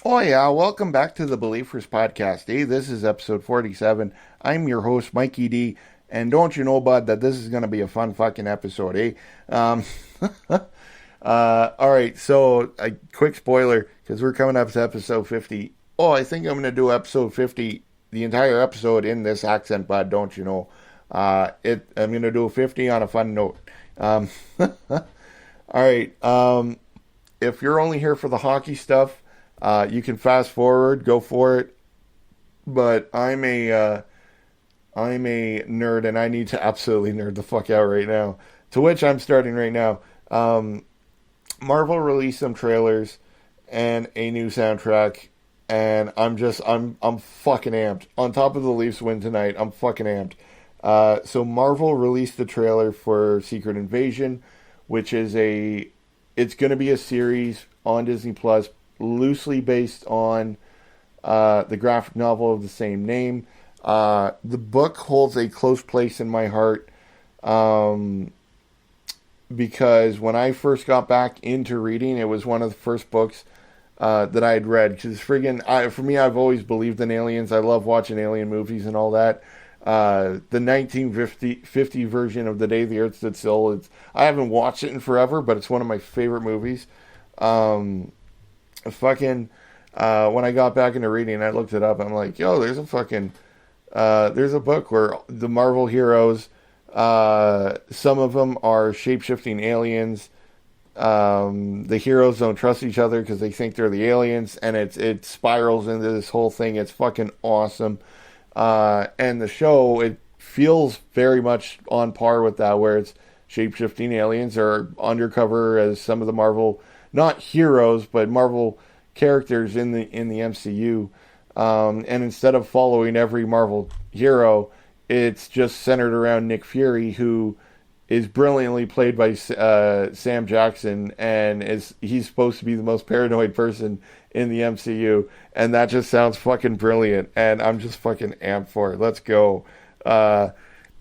Oh, yeah, welcome back to the Be-Leaf-ers podcast. Hey, this is episode 47. I'm your host, Mikey D. And don't you know, bud, that this is going to be a fun fucking episode, eh? Um, all right, so a quick spoiler, because we're coming up to episode 50. Oh, I think I'm going to do episode 50, the entire episode in this accent, bud, don't you know? I'm going to do 50 on a fun note. All right, if you're only here for the hockey stuff, you can fast forward, go for it. But I'm a nerd, and I need to absolutely nerd the fuck out right now. To which I'm starting right now. Marvel released some trailers and a new soundtrack, and I'm fucking amped. On top of the Leafs win tonight, I'm fucking amped. So Marvel released the trailer for Secret Invasion, which is it's going to be a series on Disney Plus, loosely based on the graphic novel of the same name. The book holds a close place in my heart because when I first got back into reading, it was one of the first books that I had read. Because for me, I've always believed in aliens. I love watching alien movies and all that. The 1950 version of The Day the Earth Stood Still, I haven't watched it in forever, but it's one of my favorite movies. When I got back into reading, I looked it up. I'm like, yo, there's a book where the Marvel heroes, some of them are shape-shifting aliens. The heroes don't trust each other because they think they're the aliens, and it spirals into this whole thing. It's fucking awesome. And the show, it feels very much on par with that, where it's shape-shifting aliens are undercover as some of the Marvel, not heroes, but Marvel characters in the MCU. And instead of following every Marvel hero, it's just centered around Nick Fury, who is brilliantly played by Sam Jackson, and he's supposed to be the most paranoid person in the MCU, and that just sounds fucking brilliant, and I'm just fucking amped for it. Let's go. And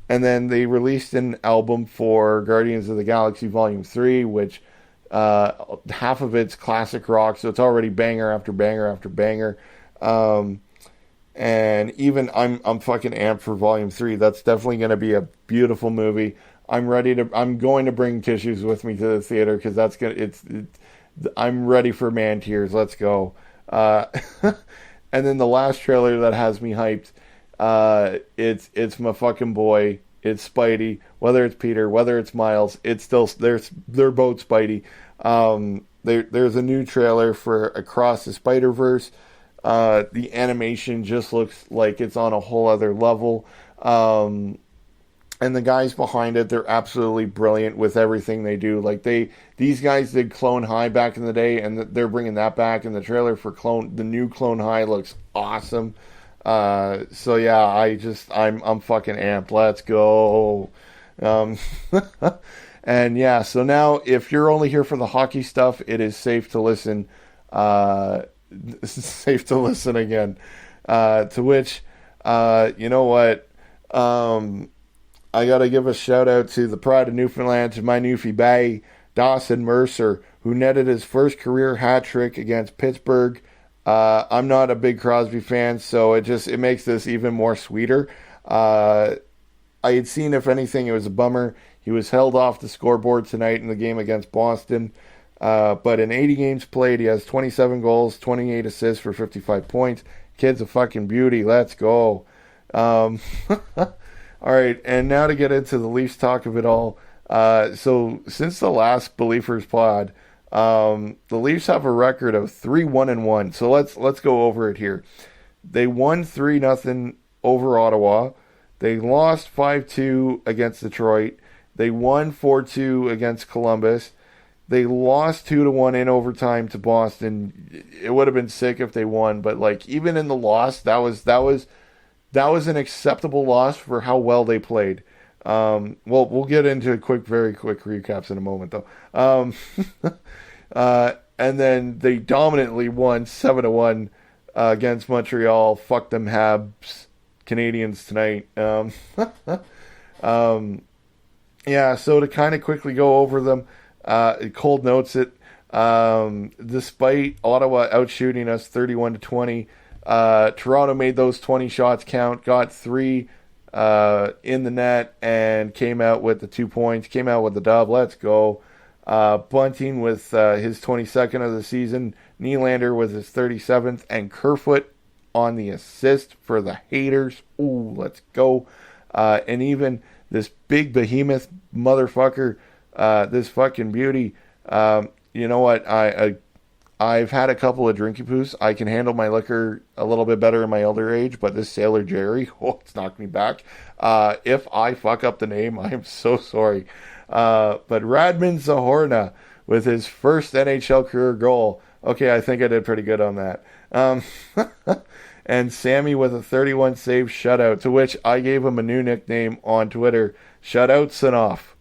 then they released an album for Guardians of the Galaxy Volume 3, which half of it's classic rock, so it's already banger after banger after banger. And even I'm fucking amped for Volume 3. That's definitely going to be a beautiful movie. I'm going to bring tissues with me to the theater because I'm ready for man tears. Let's go. And then the last trailer that has me hyped, it's my fucking boy. It's Spidey. Whether it's Peter, whether it's Miles, they're both Spidey. There's a new trailer for Across the Spider-Verse. The animation just looks like it's on a whole other level. And the guys behind it, they're absolutely brilliant with everything they do. Like these guys did Clone High back in the day, and they're bringing that back. And the trailer for the new Clone High looks awesome. So yeah, I'm fucking amped. Let's go. And yeah, so now if you're only here for the hockey stuff, it is safe to listen. Safe to listen again. To which, you know what? I gotta give a shout out to the pride of Newfoundland, to my Newfie Bay, Dawson Mercer, who netted his first career hat trick against Pittsburgh. I'm not a big Crosby fan, so it makes this even more sweeter. I had seen, if anything, it was a bummer. He was held off the scoreboard tonight in the game against Boston. But in 80 games played, he has 27 goals, 28 assists for 55 points. Kid's a fucking beauty. Let's go. All right, and now to get into the Leafs talk of it all. So since the last Be-Leaf-ers pod, the Leafs have a record of 3-1-1. So let's go over it here. They won 3-0 over Ottawa. They lost 5-2 against Detroit. They won 4-2 against Columbus. They lost 2-1 in overtime to Boston. It would have been sick if they won, but like even in the loss, that was an acceptable loss for how well they played. Well, we'll get into very quick recaps in a moment, though. And then they dominantly won 7-1 against Montreal. Fuck them Habs Canadians tonight. Yeah, so to kind of quickly go over them, Cold notes it. Despite Ottawa outshooting us 31-20, Toronto made those 20 shots count, got 3 in the net, and came out with the 2 points, came out with the dub. Let's go. Bunting with his 22nd of the season, Nylander with his 37th, and Kerfoot on the assist for the haters. Ooh, let's go. And even this big behemoth motherfucker, this fucking beauty. You know what? I've had a couple of drinky poos. I can handle my liquor a little bit better in my elder age, but this Sailor Jerry, it's knocked me back. If I fuck up the name, I am so sorry. But Radman Zahorna with his first NHL career goal. Okay, I think I did pretty good on that. And Sammy with a 31 save shutout, to which I gave him a new nickname on Twitter, Shutout Sanoff.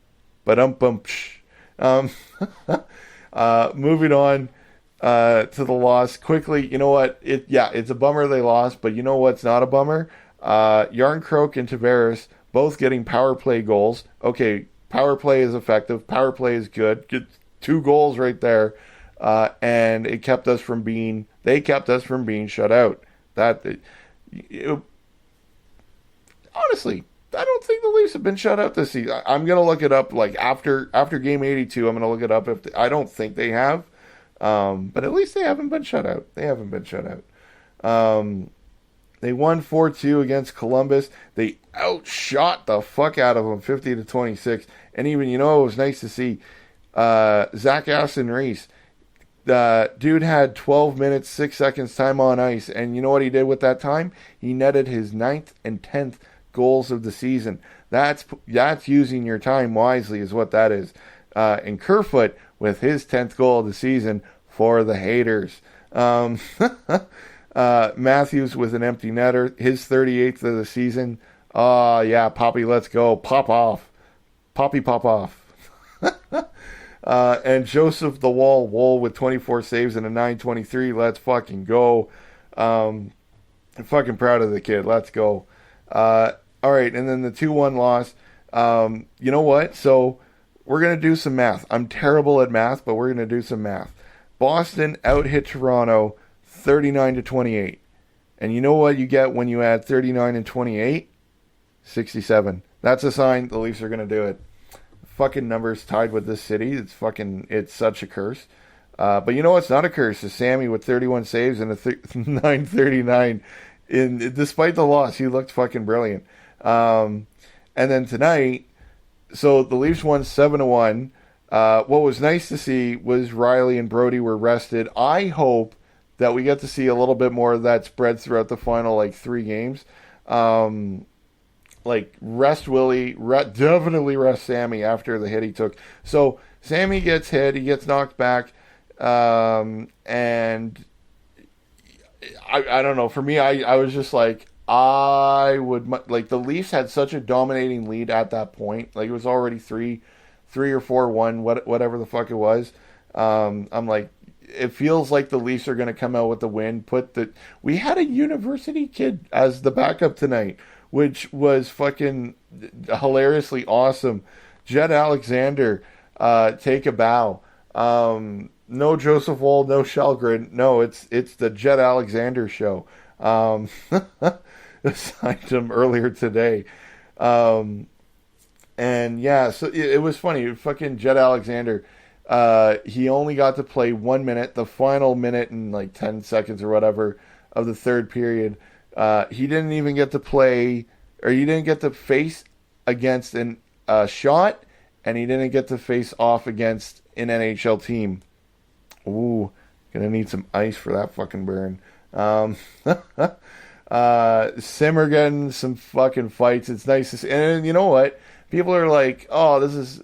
Moving on to the loss quickly. You know what? It's a bummer they lost, but you know what's not a bummer? Yarncroke and Tavares both getting power play goals. Okay, power play is effective. Power play is good. Get 2 goals right there, and they kept us from being shut out. Honestly, I don't think the Leafs have been shut out this season. I'm gonna look it up. Like after game 82, I'm gonna look it up. I don't think they have, but at least they haven't been shut out. They won 4-2 against Columbus. They outshot the fuck out of them, 50-26. And even it was nice to see Zach Aston-Reese. Dude had 12 minutes, 6 seconds time on ice, and you know what he did with that time? He netted his 9th and 10th goals of the season. That's using your time wisely is what that is. And Kerfoot with his 10th goal of the season for the haters. Matthews with an empty netter, his 38th of the season. Yeah, Poppy, let's go. Pop off. Poppy, pop off. And Joseph the Wall with 24 saves and a 923. Let's fucking go. I'm fucking proud of the kid. Let's go. All right, and then the 2-1 loss. You know what? So we're going to do some math. I'm terrible at math, but we're going to do some math. Boston out-hit Toronto 39-28. And you know what you get when you add 39 and 28? 67. That's a sign the Leafs are going to do it. Fucking numbers tied with this city. It's such a curse. But you know what's not a curse? Is Sammy with 31 saves and a 939. Despite the loss, he looked fucking brilliant. And then tonight, so the Leafs won 7-1. What was nice to see was Riley and Brody were rested. I hope that we get to see a little bit more of that spread throughout the final 3 games. Rest Willie, definitely rest Sammy after the hit he took. So Sammy gets hit, he gets knocked back, and I don't know. For me, I was just I would the Leafs had such a dominating lead at that point. It was already 3 or 4-1, whatever the fuck it was. I'm it feels like the Leafs are going to come out with the win. We had a university kid as the backup tonight, which was fucking hilariously awesome. Jett Alexander, take a bow. No Joseph Woll, no Shelgren. No, it's the Jett Alexander show. Signed him earlier today. And yeah, so it was funny. Fucking Jett Alexander, he only got to play 1 minute, the final minute and 10 seconds or whatever of the third period. He didn't even get to play, or he didn't get to face against a shot, and he didn't get to face off against an NHL team. Ooh, gonna need some ice for that fucking burn. Simmer getting some fucking fights. It's nice to see. And you know what? People are like, oh, this is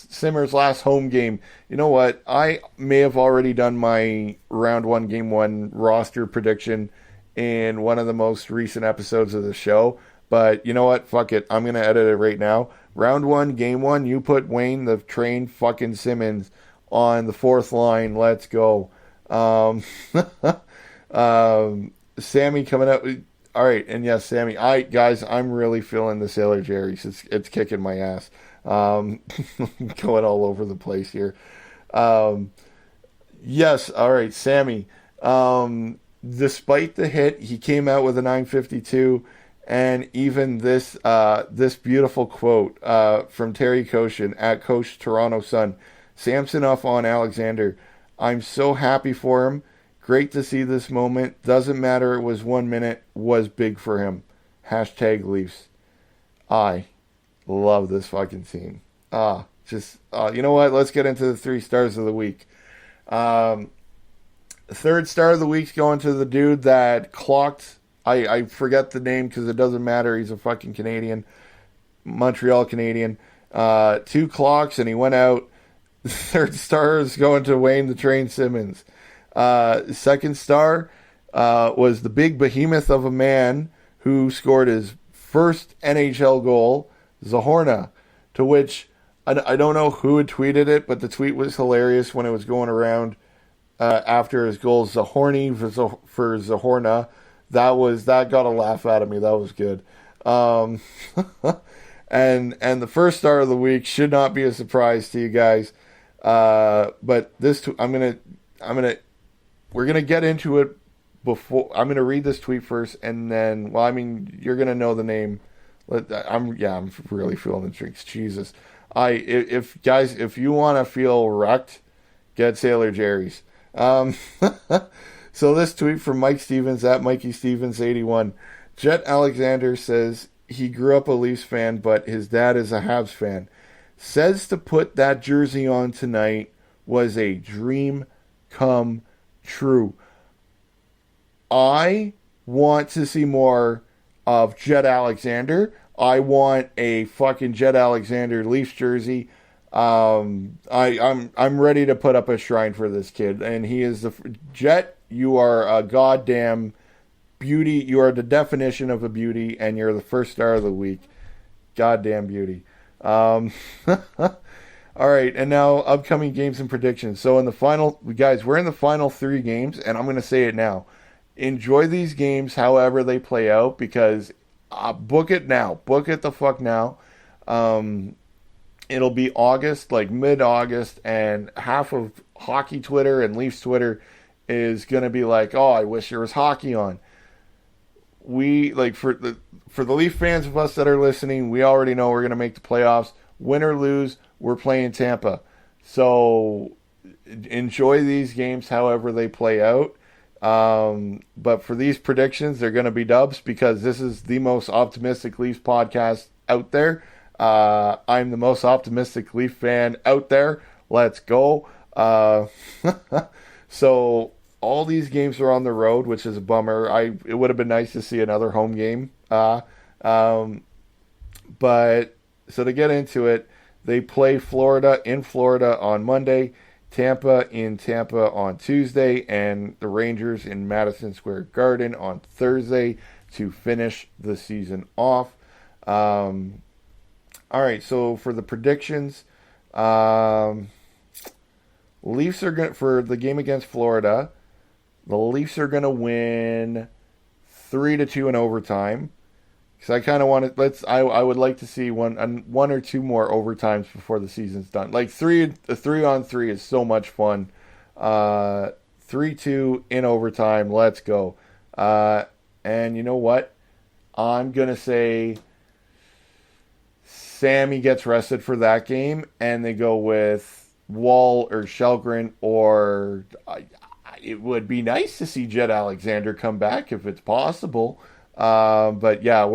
Simmer's last home game. You know what? I may have already done my round 1, game 1 roster prediction in one of the most recent episodes of the show. But you know what? Fuck it. I'm going to edit it right now. Round 1, game 1, you put Wayne the Train fucking Simmons on the 4th line. Let's go. Sammy coming up. All right, and yes, Sammy. Guys, I'm really feeling the Sailor Jerry's. It's kicking my ass. Going all over the place here. Yes, all right, Sammy. Despite the hit, he came out with a 952, and even this beautiful quote from Terry Koshin at Coach Toronto Sun. Samsonov on Alexander. I'm so happy for him. Great to see this moment. Doesn't matter it was 1 minute, was big for him. Hashtag Leafs. I love this fucking team. You know what? Let's get into the 3 stars of the week. Um, Third star of the week's going to the dude that clocked. I forget the name because it doesn't matter. He's a fucking Canadian, Montreal Canadian. 2 clocks and he went out. Third star is going to Wayne the Train Simmons. Second star was the big behemoth of a man who scored his first NHL goal, Zahorna, to which I don't know who had tweeted it, but the tweet was hilarious when it was going around after his goal, Zahorny for Zahorna. That got a laugh out of me. That was good. Um, and the first star of the week should not be a surprise to you guys. But we're gonna get into it before. I'm gonna read this tweet first, and then, well, I mean, you're gonna know the name. I'm really feeling the drinks. Jesus, if guys, if you want to feel wrecked, get Sailor Jerry's. Um, so this tweet from Mike Stevens at Mikey Stevens 81. Jett Alexander says he grew up a Leafs fan, but his dad is a Habs fan. Says to put that jersey on tonight was a dream come true. I want to see more of Jett Alexander. I want a fucking Jett Alexander Leafs jersey. I'm ready to put up a shrine for this kid, and he is Jett. You are a goddamn beauty. You are the definition of a beauty, and you're the first star of the week. Goddamn beauty. All right, and now upcoming games and predictions. So in the final, guys, we're in the final 3 games, and I'm going to say it now. Enjoy these games however they play out, because book it now. Book it the fuck now. It'll be August, like mid-August, and half of hockey Twitter and Leafs Twitter is going to be like, oh, I wish there was hockey on. We, like, for the Leaf fans of us that are listening, we already know we're going to make the playoffs. Win or lose, we're playing Tampa. So enjoy these games however they play out. But for these predictions, they're going to be dubs because this is the most optimistic Leafs podcast out there. I'm the most optimistic Leaf fan out there. Let's go. So all these games are on the road, which is a bummer. It would have been nice to see another home game. But so to get into it, they play Florida in Florida on Monday, Tampa in Tampa on Tuesday, and the Rangers in Madison Square Garden on Thursday to finish the season off. All right, so for the predictions, Leafs are going for the game against Florida. The Leafs are going to win 3-2 in overtime. Because I kind of want to I would like to see one or two more overtimes before the season's done. Like a 3-on-3 is so much fun. 3-2 in overtime. Let's go. And you know what? I'm gonna say Sammy gets rested for that game, and they go with Wall or Shelgren, or it would be nice to see Jett Alexander come back if it's possible. But yeah,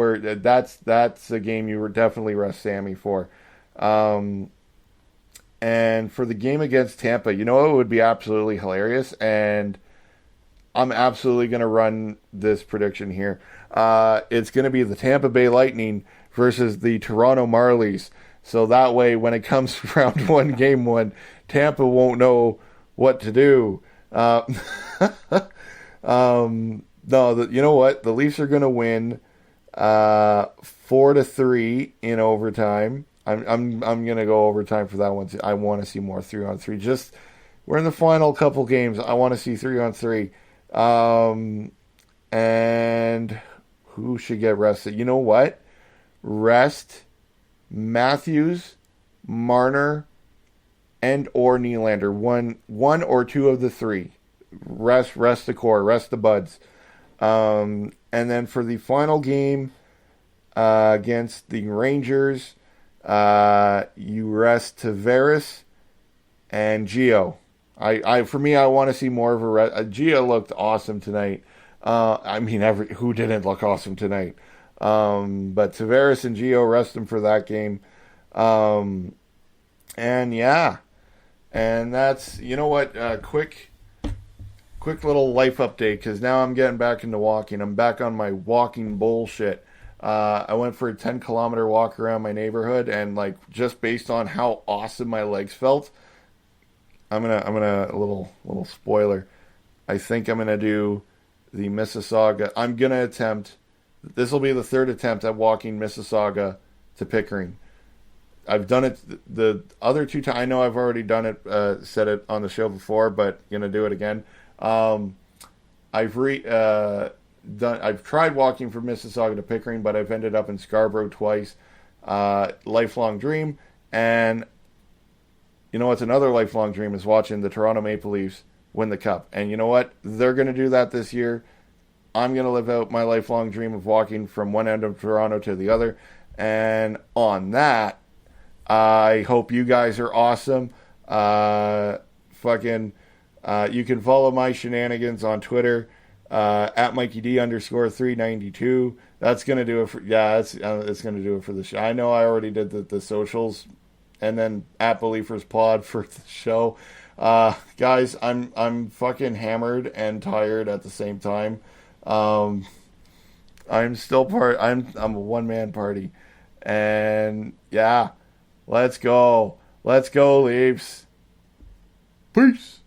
that's a game you were definitely rest Sammy for. And for the game against Tampa, you know, it would be absolutely hilarious, and I'm absolutely going to run this prediction here. It's going to be the Tampa Bay Lightning versus the Toronto Marlies. So that way, when it comes to round 1, game 1, Tampa won't know what to do. No, you know what? The Leafs are going to win 4-3 in overtime. I'm going to go overtime for that one. I want to see more 3-on-3. Just we're in the final couple games. I want to see 3-on-3. And who should get rested? You know what? Rest Matthews, Marner, and or Nylander. One or two of the three. Rest the core, rest the buds. And then for the final game against the Rangers, you rest Tavares and Gio. For me, I want to see more of a rest. Gio looked awesome tonight. Who didn't look awesome tonight? But Tavares and Gio, rest them for that game. And yeah, and that's, you know what, quick little life update, because now I'm getting back into walking. I'm back on my walking bullshit. I went for a 10-kilometer walk around my neighborhood, and like, just based on how awesome my legs felt, I'm gonna a little spoiler. I think I'm gonna do the Mississauga. I'm gonna attempt. This will be the third attempt at walking Mississauga to Pickering. I've done it the other two times. I know I've already done it, said it on the show before, but gonna do it again. I've tried walking from Mississauga to Pickering, but I've ended up in Scarborough twice. Lifelong dream. And you know what's another lifelong dream is watching the Toronto Maple Leafs win the Cup. And you know what? They're going to do that this year. I'm going to live out my lifelong dream of walking from one end of Toronto to the other. And on that, I hope you guys are awesome. You can follow my shenanigans on Twitter, at Mikey D _392. That's going to do it for, it's going to do it for the show. I know I already did the socials, and then at Be-Leaf-ers Pod for the show. Guys, I'm fucking hammered and tired at the same time. I'm a one-man party. And yeah, let's go. Let's go, Leafs. Peace.